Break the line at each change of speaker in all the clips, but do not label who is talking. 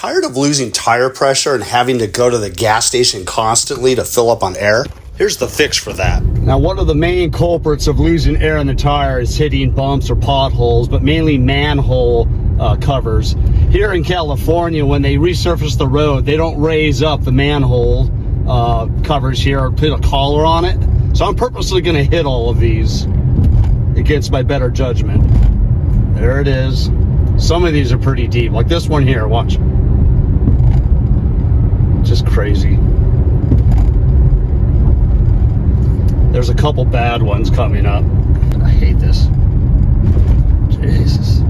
Tired of losing tire pressure and having to go to the gas station constantly to fill up on air? Here's the fix for that. Now, one of the main culprits of losing air in the tire is hitting bumps or potholes, but mainly manhole covers. Here in California, when they resurface the road, they don't raise up the manhole covers here or put a collar on it. So I'm purposely going to hit all of these against my better judgment. There it is. Some of these are pretty deep, like this one here. Watch. Just crazy. There's a couple bad ones coming up. I hate this. Jesus.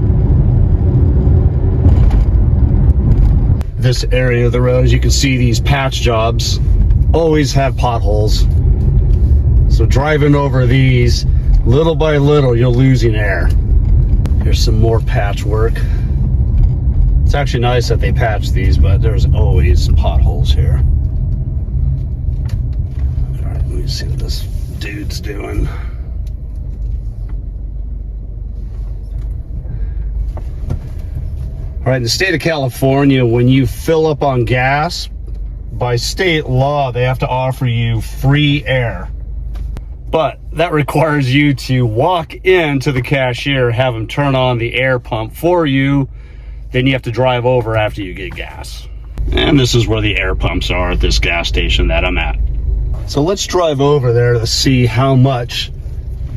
This area of the road, as you can see, these patch jobs always have potholes. So driving over these, little by little, you're losing air. Here's some more patchwork. It's actually nice that they patch these, but there's always potholes here. All right, let me see what this dude's doing. All right, in the state of California, when you fill up on gas, by state law, they have to offer you free air. But that requires you to walk into the cashier, have them turn on the air pump for you. Then you have to drive over after you get gas. And this is where the air pumps are at this gas station that I'm at. So let's drive over there to see how much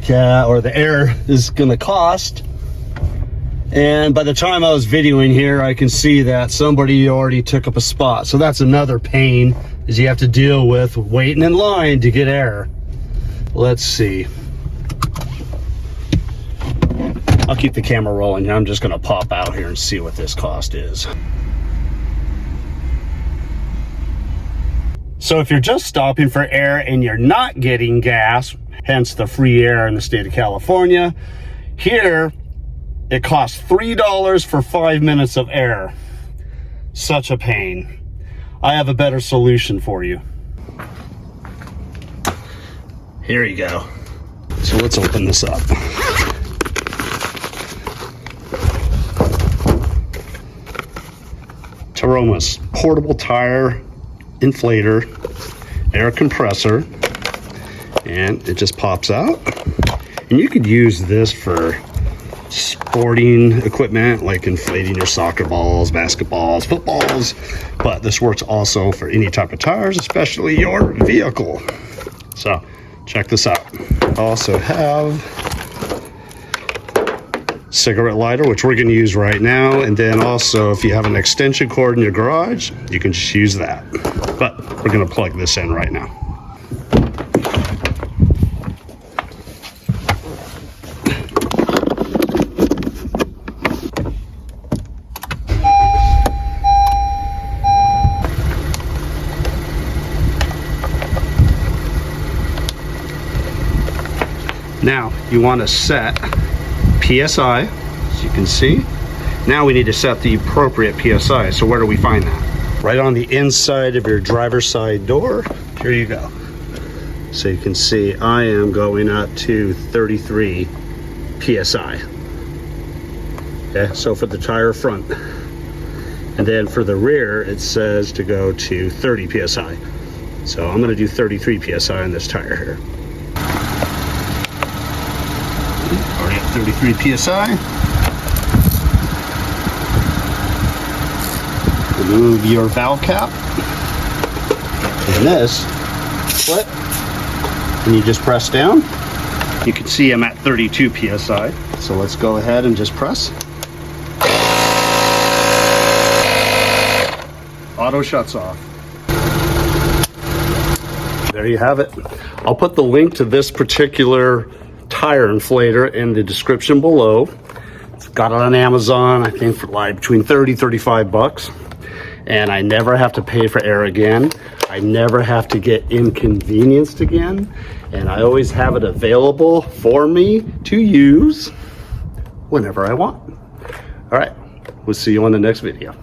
the air is gonna cost. And by the time I was videoing here, I can see that somebody already took up a spot. So that's another pain, is you have to deal with waiting in line to get air. Let's see. I'll keep the camera rolling. I'm just gonna pop out here and see what this cost is. So if you're just stopping for air and you're not getting gas, hence the free air in the state of California, here it costs $3 for 5 minutes of air. Such a pain. I have a better solution for you. Here you go. So let's open this up. Taroma's portable tire inflator air compressor, and it just pops out. And you could use this for sporting equipment like inflating your soccer balls, basketballs, footballs, but this works also for any type of tires, especially your vehicle. So check this out. I also have cigarette lighter, which we're going to use right now, and then also if you have an extension cord in your garage, you can just use that. But we're going to plug this in right now. Now you want to set PSI, as you can see. Now we need to set the appropriate PSI. So where do we find that? Right on the inside of your driver's side door. Here you go. So you can see I am going up to 33 PSI. Okay, so for the tire front. And then for the rear, it says to go to 30 PSI. So I'm gonna do 33 PSI on this tire here. Already at 33 PSI. Remove your valve cap. And this flip. And you just press down. You can see I'm at 32 PSI. So let's go ahead and just press. Auto shuts off. There you have it. I'll put the link to this particular tire inflator in the description below. It's got it on Amazon, I think for like between 30, 35 bucks. And I never have to pay for air again. I never have to get inconvenienced again. And I always have it available for me to use whenever I want. All right, we'll see you on the next video.